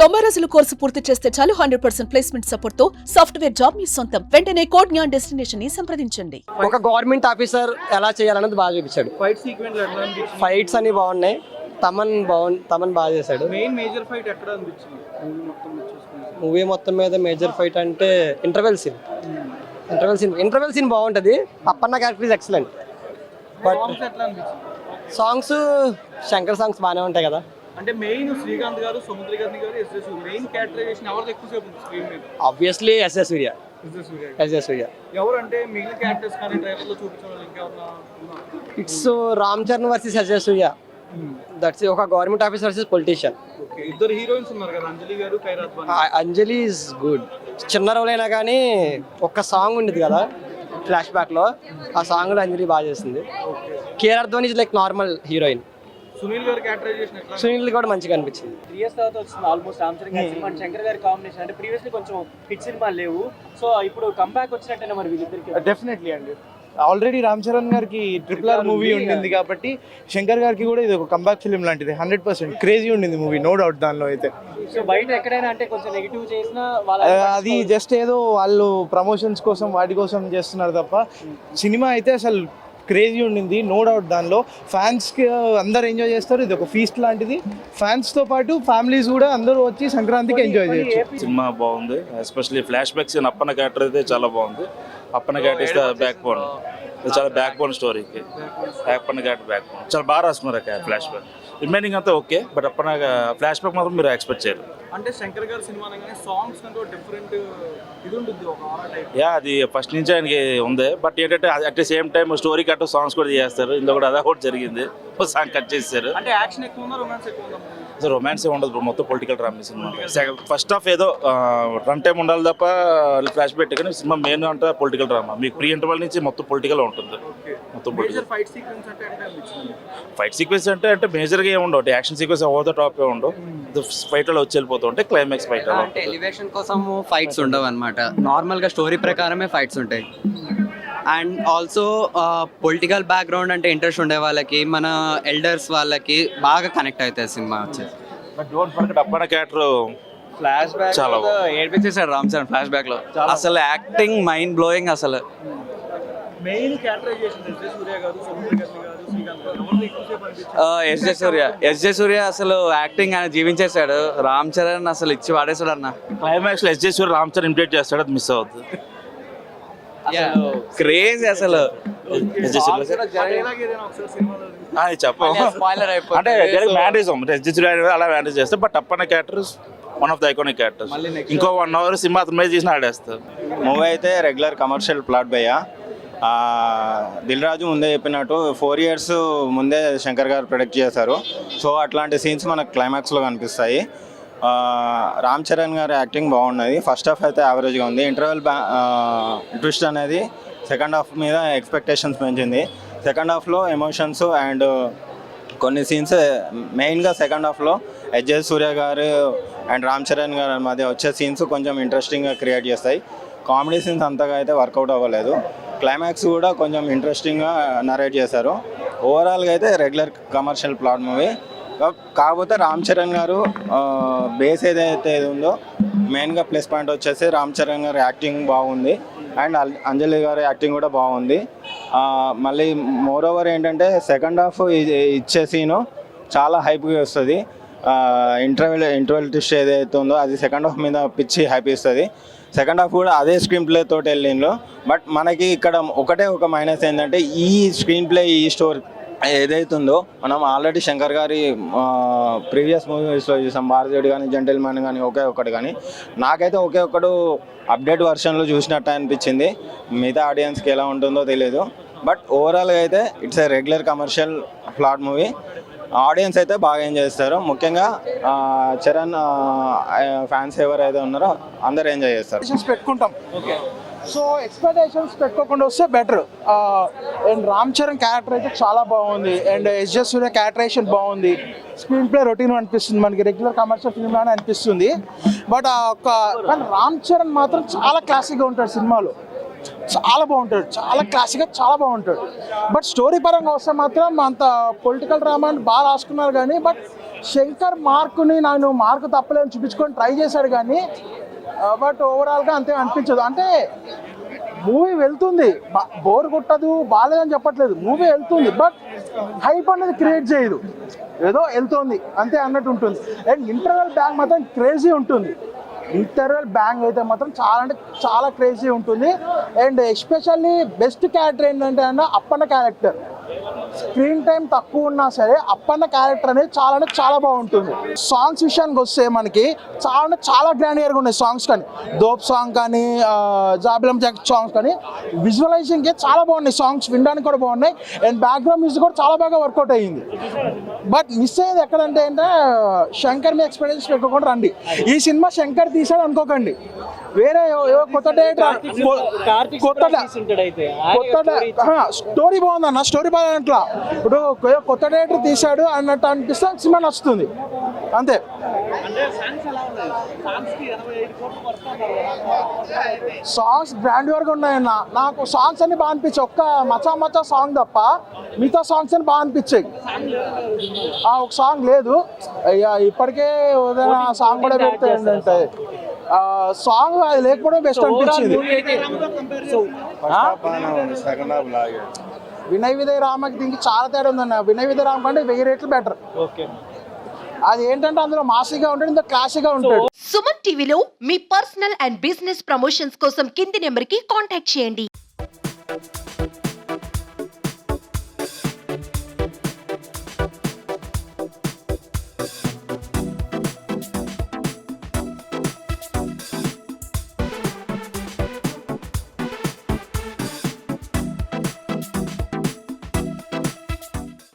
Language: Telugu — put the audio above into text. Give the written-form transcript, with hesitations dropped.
90 రోజుల కోర్సు పూర్తి చేస్తే చాలు 100% ప్లేస్మెంట్ సపోర్ట్ తో సాఫ్ట్వేర్ జాబ్ మీ సొంతం. వెంటనే కోడ్ జ్ఞాన్ డెస్టినేషన్ ని సంప్రదించండి. ఒక గవర్నమెంట్ ఆఫీసర్ ఎలా చేయాలన్నది బాగా చూపించాడు. ఫైట్ సీక్వెన్స్ ఎట్లా అనిపించింది? ఫైట్స్ అన్ని బాగున్నాయి. తమన్ బాగా చేశాడు. మేజర్ ఫైట్ ఎక్కడ అనిపించింది మూవీ మొత్తం మీద మేజర్ ఫైట్ అంటే ఇంటర్వెల్ సీన్ బాగుంటది. Appanna character is excellent. But ఎట్లా అనిపించింది? సాంగ్స్ శంకర్ సాంగ్స్ బాగానే ఉంటాయి కదా. అంటే మెయిన్ శ్రీకాంత్ గారు, సముద్రగర్ని గారు, ఎస్ఎస్ మెయిన్ క్యారెక్టరైజేషన్ ఎవరు ఎక్కువసేపు స్క్రీన్ మీద? Obviously SS Surya. ఎవరు అంటే మిగిలిన క్యారెక్టర్స్ కానీ ట్రైలర్ లో చూపించడం ఇంకెవరన్నా? It's Ram Charan versus SS Surya. That's ఒక government officer versus politician. Okay, ఇద్దరు హీరోయిన్స్ ఉన్నారు కదా, అంజలి గారు, ఖైరాత్ బాను. Anjali is good. చిన్న రోల్ అయినా కానీ ఒక్క సాంగ్ ఉండేది కదా ఫ్లాష్ బ్యాక్ లో, ఆ సాంగ్ లో అంజలి బాగా చేసింది. KR Dhoni is like normal heroine. Sunil గారి క్యారెక్టరైజేషన్ ఎట్లా? సునీల్ కూడా మంచిగా అనిపించింది. 3 years తర్వాత వచ్చింది ఆల్మోస్ట్ రామ్ చరణ్ గారి సినిమా అండ్ శంకర్ గారి కాంబినేషన్. అంటే ప్రీవియస్లీ కొంచెం హిట్ సినిమాలు లేవు, సో ఇప్పుడు కంబ్యాక్ వచ్చినట్టేనా మరి వీళ్ళిద్దరికి? డెఫినెట్లీ అండి. ఆల్రెడీ రామ్ చరణ్ గారికి RRR మూవీ ఉండింది కాబట్టి శంకర్ గారికి కూడా ఇది ఒక కంబ్యాక్ ఫిలిం లాంటిది. 100% క్రేజీ ఉండింది మూవీ, నో డౌట్ దానిలో అయితే. సో బయట ఎక్కడైనా అంటే కొంచెం నెగిటివ్ చేసినా అది జస్ట్ ఏదో వాళ్ళు ప్రమోషన్స్ కోసం వాటి కోసం చేస్తున్నారు తప్ప సినిమా అయితే అసలు క్రేజీ ఉండింది, నో డౌట్. దానిలో ఫ్యాన్స్కి అందరు ఎంజాయ్ చేస్తారు. ఇది ఒక ఫీస్ట్ లాంటిది. ఫ్యాన్స్తో పాటు ఫ్యామిలీస్ కూడా అందరూ వచ్చి సంక్రాంతికి ఎంజాయ్ చేయొచ్చు. సినిమా బాగుంది. Especially flash backs Appanna character అయితే చాలా బాగుంది. అప్పన్న క్యారెక్టర్ ఇస్తే బ్యాక్ బోన్, చాలా బ్యాక్ బోన్ స్టోరీకి. అప్పన్న క్యారెక్టర్ బ్యాక్ బోన్ చాలా బాగా రాస్తున్నారు ఫ్లాష్ బ్యాక్. రిమైనింగ్ అంతా okay, but Appanna flash back మాత్రం మీరు ఎక్స్పెక్ట్ చేయరు. అంటే శంకర్ గారి సినిమా అనగానే సాంగ్స్ కంటే డిఫరెంట్ ఇది ఉంటుంది, ఒక ఆరా టైప్. యా, అది ఫస్ట్ నుంచి ఆయనకి ఉంది. బట్ ఏంటంటే at the same time story కట్టు సాంగ్స్ కూడా చేస్తారు. ఇందులో కూడా అదే కూడా జరిగింది. సాంగ్ కట్ చేస్తారు. అంటే యాక్షన్ ఎక్కువ ఉందా, రొమాన్స్ ఎక్కువ ఉందా? సో రొమాన్స్ ఏ ఉండదు, మొత్తం political drama cinema. First half ఏదో రన్ టైం ఉండాలి తప్ప ఫ్లాష్ పెట్టి, కానీ సినిమా మెయిన్ అంటే పొలిటికల్ డ్రామా. మీకు ప్రీ ఇంటర్వల్ నుంచి మొత్తం పొలిటికల్ ఉంటుంది. మొత్తం పొలిటికల్ ఫైట్ సీక్వెన్స్ అంటే అనిపించింది. ఫైట్ సీక్వెన్స్ అంటే మేజర్గా ఏమి ఉండవు. Action sequence over the top ఏ ఉండవు. ఫైట్లో వచ్చి వెళ్ళిపోతూ ఉంటాయి. క్లైమాక్స్ ఫైట్ అంటే ఎలివేషన్ కోసం ఫైట్స్ ఉండవు అనమాట. నార్మల్గా స్టోరీ ప్రకారమే ఫైట్స్ ఉంటాయి. అండ్ ఆల్సో పొలిటికల్ బ్యాక్గ్రౌండ్ అంటే ఇంట్రెస్ట్ ఉండే వాళ్ళకి, మన ఎల్డర్స్ వాళ్ళకి బాగా కనెక్ట్ అవుతుంది సినిమా వచ్చేసి. But don't forget Appanna character flash back చాలా ఏడిపించేసాడు రామ్ చరణ్. ఫ్లాష్ బ్యాక్ లో అసలు యాక్టింగ్ మైండ్ బ్లోయింగ్. అసలు మెయిన్ క్యారెక్టరైజేషన్ ఎస్జే సూర్య గారు, సముద్రగర్ని గారు, శ్రీకాంత్ గారు ఎవరు ఎక్కువసేపు అనిపించింది? ఎస్జే సూర్య అసలు యాక్టింగ్ ఆయన జీవించేశాడు. రామ్ చరణ్ అసలు ఇచ్చి వాడేశాడు అన్న. క్లైమాక్స్ లో ఎస్జే సూర్య రామ్ చరణ్ ఇమిటేట్ చేస్తాడు, అది మిస్ అవుతుంది. క్రేజీ అసలు. డైలాగ్ ఏదైనా ఒకసారి సినిమాలో చెప్పం అంటే మ్యారేజం ఎస్జే సూర్య అలా మ్యారేజ్ చేస్తారు. But Appanna character one of the iconic characters. ఇంకో 1 hour సినిమా అతని మీద చేసిన ఆడేస్తారు. మూవీ అయితే రెగ్యులర్ కమర్షియల్ ప్లాట్ భయ్య. దిల్ రాజు ముందే చెప్పినట్టు 4 years ముందే శంకర్ గారు ప్రొడక్ట్ చేశారు. సో అట్లాంటి సీన్స్ మనకు క్లైమాక్స్లో కనిపిస్తాయి. రామ్ చరణ్ గారి యాక్టింగ్ బాగున్నది. ఫస్ట్ హాఫ్ అయితే యావరేజ్గా ఉంది. ఇంటర్వెల్ ట్విస్ట్ అనేది సెకండ్ హాఫ్ మీద ఎక్స్పెక్టేషన్స్ పెంచింది. సెకండ్ హాఫ్లో ఎమోషన్స్ అండ్ కొన్ని సీన్స్ మెయిన్గా సెకండ్ హాఫ్లో ఎస్జే సూర్య గారు అండ్ రామ్ చరణ్ గారి మధ్య వచ్చే సీన్స్ కొంచెం ఇంట్రెస్టింగ్గా క్రియేట్ చేస్తాయి. కామెడీ సీన్స్ అంతగా అయితే వర్కౌట్ అవ్వలేదు. క్లైమాక్స్ కూడా కొంచెం ఇంట్రెస్టింగ్గా నరేట్ చేశారు. ఓవరాల్గా అయితే రెగ్యులర్ కమర్షియల్ ప్లాట్ మూవీ. కాకపోతే రామ్ చరణ్ గారు బేస్ ఏదైతే ఉందో మెయిన్గా ప్లస్ పాయింట్ వచ్చేసి రామ్ చరణ్ గారి యాక్టింగ్ బాగుంది అండ్ అంజలి గారి యాక్టింగ్ కూడా బాగుంది. మళ్ళీ మోర్ ఓవర్ ఏంటంటే సెకండ్ హాఫ్ ఇచ్చే సీను చాలా హైప్గా వస్తుంది. ఇంటర్వెల్ ట్విస్ట్ ఏదైతే ఉందో అది సెకండ్ హాఫ్ మీద పిచ్చి హైప్ ఇస్తుంది. సెకండ్ హాఫ్ కూడా అదే స్క్రీన్ ప్లే తోటి వెళ్ళిండ్రు. బట్ మనకి ఇక్కడ ఒక మైనస్ ఏంటంటే ఈ స్క్రీన్ ప్లే, ఈ స్టోరీ ఏదైతుందో మనం ఆల్రెడీ శంకర్ గారి ప్రీవియస్ మూవీస్లో చూసాం. భారతీయుడు కానీ, జెంటిల్మెన్ కానీ, ఒకటి కానీ నాకైతే ఒకడు అప్డేట్ వర్షన్లో చూసినట్టు అనిపించింది. మిగతా ఆడియన్స్కి ఎలా ఉంటుందో తెలియదు. బట్ ఓవరాల్గా అయితే it's a regular commercial plot movie. Audience అయితే బాగా ఎంజాయ్ చేస్తారు. ముఖ్యంగా చరణ్ ఫ్యాన్స్ ఎవరైతే ఉన్నారో అందరు ఎంజాయ్ చేస్తారు. పెట్టుకుంటాం. సో ఎక్స్పెక్టేషన్స్ పెట్టుకోకుండా వస్తే better. And Ram Charan character అయితే చాలా బాగుంది. అండ్ ఎస్జే సూర్య క్యారెక్టరేషన్ బాగుంది. స్క్రీన్ ప్లే రొటీన్ అనిపిస్తుంది, మనకి రెగ్యులర్ కమర్షియల్ ఫిల్మ్ లానే అనిపిస్తుంది. బట్ కానీ రామ్ చరణ్ మాత్రం చాలా క్లాసిక్గా ఉంటాడు సినిమాలో. చాలా బాగుంటాడు, చాలా క్లాసిక్గా చాలా బాగుంటాడు. బట్ స్టోరీ పరంగా వస్తే మాత్రం అంత పొలిటికల్ డ్రామా అని బాగా రాసుకున్నారు కానీ బట్ శంకర్ మార్కుని నేను మార్కు తప్పలేని చూపించుకొని ట్రై చేశాడు కానీ బట్ ఓవరాల్గా అంతే అనిపించదు. అంటే మూవీ వెళ్తుంది, బోర్ కొట్టదు, బాగాలేదని చెప్పట్లేదు, మూవీ వెళ్తుంది, బట్ హైప్ అనేది క్రియేట్ చేయదు, ఏదో వెళ్తుంది అంతే అన్నట్టు ఉంటుంది. అండ్ ఇంటర్వెల్ బ్యాంగ్ మాత్రం క్రేజీ ఉంటుంది. ఇంటర్వెల్ బ్యాంగ్ అయితే మాత్రం చాలా అంటే చాలా క్రేజీ ఉంటుంది. అండ్ ఎస్పెషల్లీ బెస్ట్ క్యారెక్టర్ ఏంటంటే అప్పన్న క్యారెక్టర్. స్క్రీన్ టైం తక్కువ ఉన్నా సరే అప్పన్న క్యారెక్టర్ అనేది చాలా అంటే చాలా బాగుంటుంది. సాంగ్స్ విషయానికి వస్తే మనకి చాలా అంటే చాలా గ్రాండియర్గా ఉన్నాయి సాంగ్స్, కానీ దోప్ సాంగ్ కానీ జాబిలం జాక్ సాంగ్స్ కానీ విజువలైజింగ్కి చాలా బాగున్నాయి సాంగ్స్, వినడానికి కూడా బాగున్నాయి. అండ్ బ్యాక్గ్రౌండ్ మ్యూజిక్ కూడా చాలా బాగా వర్కౌట్ అయ్యింది. బట్ మిస్ అయ్యేది ఎక్కడంటే శంకర్ మీ ఎక్స్పీరియన్స్ పెట్టుకోకుండా రండి. ఈ సినిమా శంకర్ తీసాడు అనుకోకండి, వేరే కొత్త డైరెక్టర్ స్టోరీ బాగుందన్న, స్టోరీ బాగుందట్లా ఇప్పుడు కొత్త డైరెక్టర్ తీశాడు అన్నట్టు అనిపిస్తే సినిమా నచ్చుతుంది అంతే. సాంగ్స్ గ్రాండ్యూర్గా ఉన్నాయన్న, నాకు సాంగ్స్ అన్ని బాగా అనిపించాయి. ఒక్క మచా మచా సాంగ్ తప్ప మిగతా సాంగ్స్ అన్ని బాగా అనిపించాయి. ఒక సాంగ్ లేదు, ఇప్పటికే ఏదైనా సాంగ్ కూడా పెడితే ఏంటంటే సాంగ్ అది లేకపోవడం బెస్ట్ అనిపించింది. వినయ్ విజయ్ రామకి దీనికి చాలా తేడా ఉందన్న. వినయ్ విజయ్ రామ్ కంటే 1000 రెట్లు బెటర్. అది ఏంటంటే అందులో మాసీగా ఉంటాడు, ఇంత క్లాసీగా ఉంటాడు. సుమన్ టీవీలో మీ పర్సనల్ అండ్ బిజినెస్ ప్రమోషన్స్ కోసం కింది నెంబర్కి కాంటాక్ట్ చేయండి.